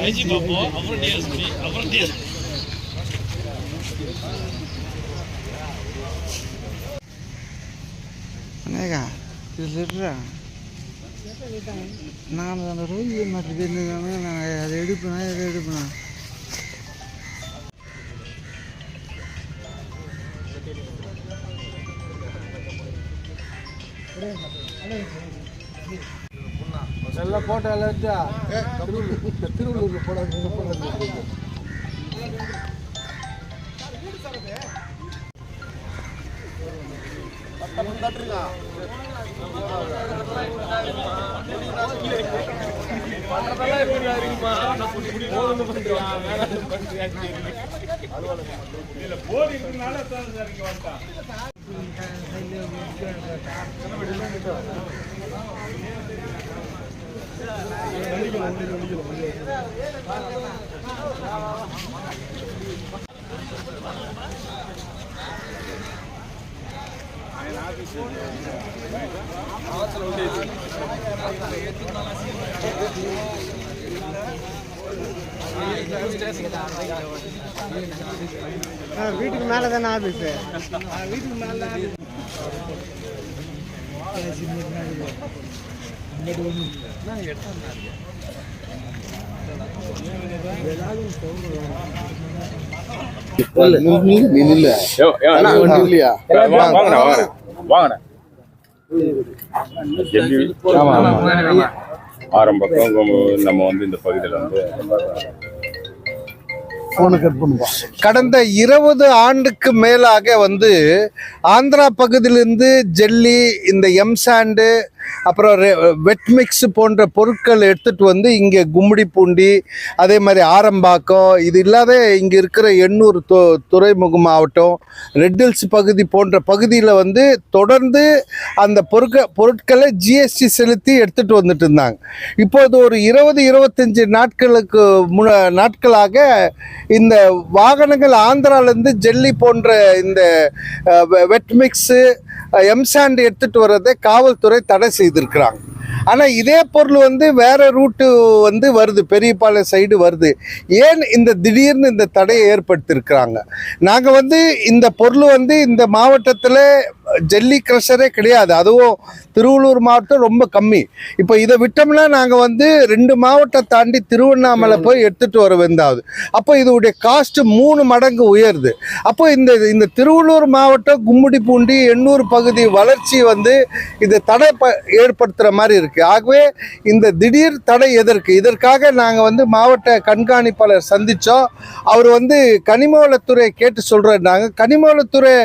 IG பார்ப்போம், அப்புறம் DSP, அப்புறம் டிஎஸ்பி. அண்ணேக்கா இது லிட்டரா நான் அந்த ரோஹி மாட்டுக்கு நான் அதை எடுப்பேனா இதை எடுப்பேனா எல்லாம் போட்டோ எல்லாம் எடுத்தா திருவள்ளூரில் போட வீட்டுக்கு மேலே தானே ஆஃபீஸு வீட்டுக்கு மேலே ஆரம்பம் நம்ம வந்து இந்த பகுதியில் வந்து கடந்த 20 ஆண்டுக்கு மேலாக வந்து ஆந்திரா பகுதியிலிருந்து ஜெல்லி, இந்த எம்சாண்டு, அப்புறம் வெட் மிக்ஸ் போன்ற பொருட்கள் எடுத்துகிட்டு வந்து இங்கே கும்மிடிப்பூண்டி, அதே மாதிரி ஆரம்பாக்கம், இது இல்லாத இங்கே இருக்கிற எண்ணூர் துறைமுக மாவட்டம், ரெட் ஹில்ஸ் பகுதி போன்ற பகுதியில் வந்து தொடர்ந்து அந்த பொருட்களை ஜிஎஸ்டி செலுத்தி எடுத்துகிட்டு வந்துட்டு இருந்தாங்க. இப்போது ஒரு 20-25 நாட்களாக இந்த வாகனங்கள் ஆந்திராவிலேருந்து ஜெல்லி போன்ற இந்த வெட் மிக்ஸு, எம்சாண்ட் எடுத்துகிட்டு வர்றதை காவல்துறை தடை செய்திருக்கிறாங்க. ஆனால் இதே பொருள் வந்து வேறு ரூட்டு வந்து வருது, பெரியபாளையம் சைடு வருது. ஏன் இந்த திடீர்னு இந்த தடையை ஏற்படுத்தியிருக்கிறாங்க? நாங்கள் வந்து இந்த பொருள் வந்து இந்த மாவட்டத்தில் ஜெல்லி க்ரஷரே கிடையாது, அதுவும் திருவள்ளூர் மாவட்டம் ரொம்ப கம்மி. இப்போ இதை விட்டோம்னா நாங்கள் வந்து 2 மாவட்டம் தாண்டி திருவண்ணாமலை போய் எடுத்துகிட்டு வர வேண்டாவது. அப்போ இதோடைய காஸ்ட்டு 3 மடங்கு உயருது. அப்போ இந்த திருவள்ளூர் மாவட்டம் கும்மிடிப்பூண்டி எண்ணூர் பகுதி வளர்ச்சி வந்து இது தடை ஏற்படுத்துகிற மாதிரி இருக்குது. ஆகவே இந்த திடீர் தடை எதற்கு? இதற்காக நாங்கள் வந்து மாவட்ட கண்காணிப்பாளர் சந்தித்தோம். அவர் வந்து கனிமவளத்துறை கேட்டு சொல்கிறாங்க. கனிமவளத்துறை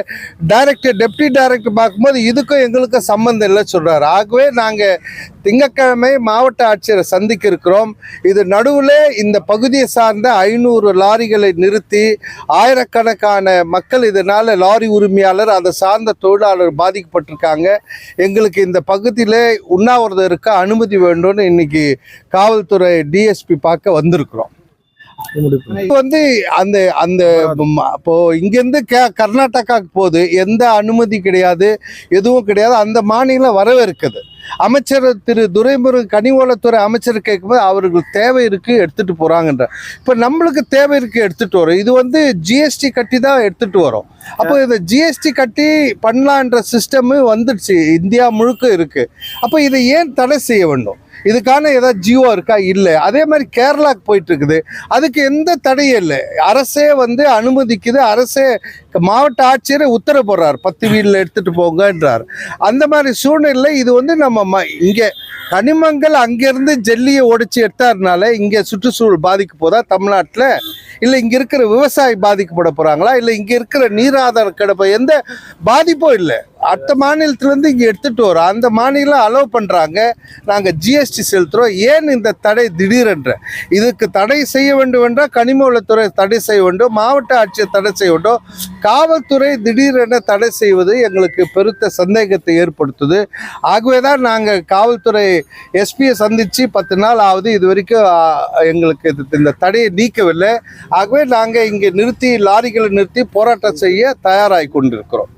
டைரக்டர், டெப்டி டைரக்டர் பார்க்கும்போது இதுக்கும் எங்களுக்கும் சம்பந்தம் இல்லை சொல்கிறார். ஆகவே நாங்கள் திங்கட்கிழமை மாவட்ட ஆட்சியரை சந்திக்க இருக்கிறோம். இது நடுவில் இந்த பகுதியை சார்ந்த 500 லாரிகளை நிறுத்தி ஆயிரக்கணக்கான மக்கள், இதனால் லாரி உரிமையாளர், அதை சார்ந்த தொழிலாளர் பாதிக்கப்பட்டிருக்காங்க. எங்களுக்கு இந்த பகுதியில் உண்ணாவிரதம் இருக்க அனுமதி வேண்டும்னு இன்னைக்கு காவல்துறை டிஎஸ்பி பார்க்க வந்திருக்கிறோம். வந்து அந்த அந்த இப்போ இங்கேருந்து கர்நாடகாவுக்கு போகுது, எந்த அனுமதி கிடையாது, எதுவும் கிடையாது. அந்த மாநிலம் வரவேற்குது. அமைச்சர் திரு துரைமுருகன், கனிமவளத்துறை அமைச்சர் கேட்கும்போது அவர்களுக்கு தேவை இருக்குது எடுத்துகிட்டு போகிறாங்கன்ற. இப்போ நம்மளுக்கு தேவை இருக்குது எடுத்துகிட்டு வரோம். இது வந்து ஜிஎஸ்டி கட்டி தான் எடுத்துகிட்டு வரோம். அப்போ இந்த ஜிஎஸ்டி கட்டி பண்ணலான்ற சிஸ்டமு வந்துடுச்சு, இந்தியா முழுக்க இருக்குது. அப்போ இதை ஏன் தடை செய்ய வேண்டும்? இதுக்கான ஏதாவது ஜியோ இருக்கா? இல்லை. அதே மாதிரி கேரளாவுக்கு போயிட்டு இருக்குது, அதுக்கு எந்த தடையும் இல்லை. அரசே வந்து அனுமதிக்குது, அரசே மாவட்ட ஆட்சியரை உத்தரவு போடுறார், 10 வீலில் எடுத்துகிட்டு போங்கன்றார். அந்த மாதிரி சூழ்நிலை இது வந்து நம்ம இங்கே கனிமங்கள் அங்கேருந்து ஜெல்லியை உடைச்சி எடுத்தாருனால இங்கே சுற்றுச்சூழல் பாதிக்க போதா தமிழ்நாட்டில்? இல்லை இங்கே இருக்கிற விவசாயி பாதிக்கப்பட போகிறாங்களா? இல்லை இங்கே இருக்கிற நீராதார கிடப்ப எந்த பாதிப்பும் இல்லை. அடுத்த மாநிலத்திலேருந்து இங்கே எடுத்துகிட்டு வரோம், அந்த மாநிலம் அலோவ் பண்ணுறாங்க, நாங்கள் ஜிஎஸ்டி செலுத்துகிறோம். ஏன் இந்த தடை திடீரென்ற? இதுக்கு தடை செய்ய வேண்டும் என்றால் கனிமவளத்துறை தடை செய்ய வேண்டும், மாவட்ட ஆட்சியர் தடை செய்ய வேண்டும். காவல்துறை திடீரென தடை செய்வது எங்களுக்கு பெருத்த சந்தேகத்தை ஏற்படுத்துது. ஆகவே தான் நாங்கள் காவல்துறை எஸ்பியை சந்தித்து 10 நாள் ஆகுது, இது வரைக்கும் எங்களுக்கு இந்த தடையை நீக்கவில்லை. ஆகவே நாங்கள் இங்கே நிறுத்தி, லாரிகளை நிறுத்தி போராட்டம் செய்ய தயாராகி கொண்டிருக்கிறோம்.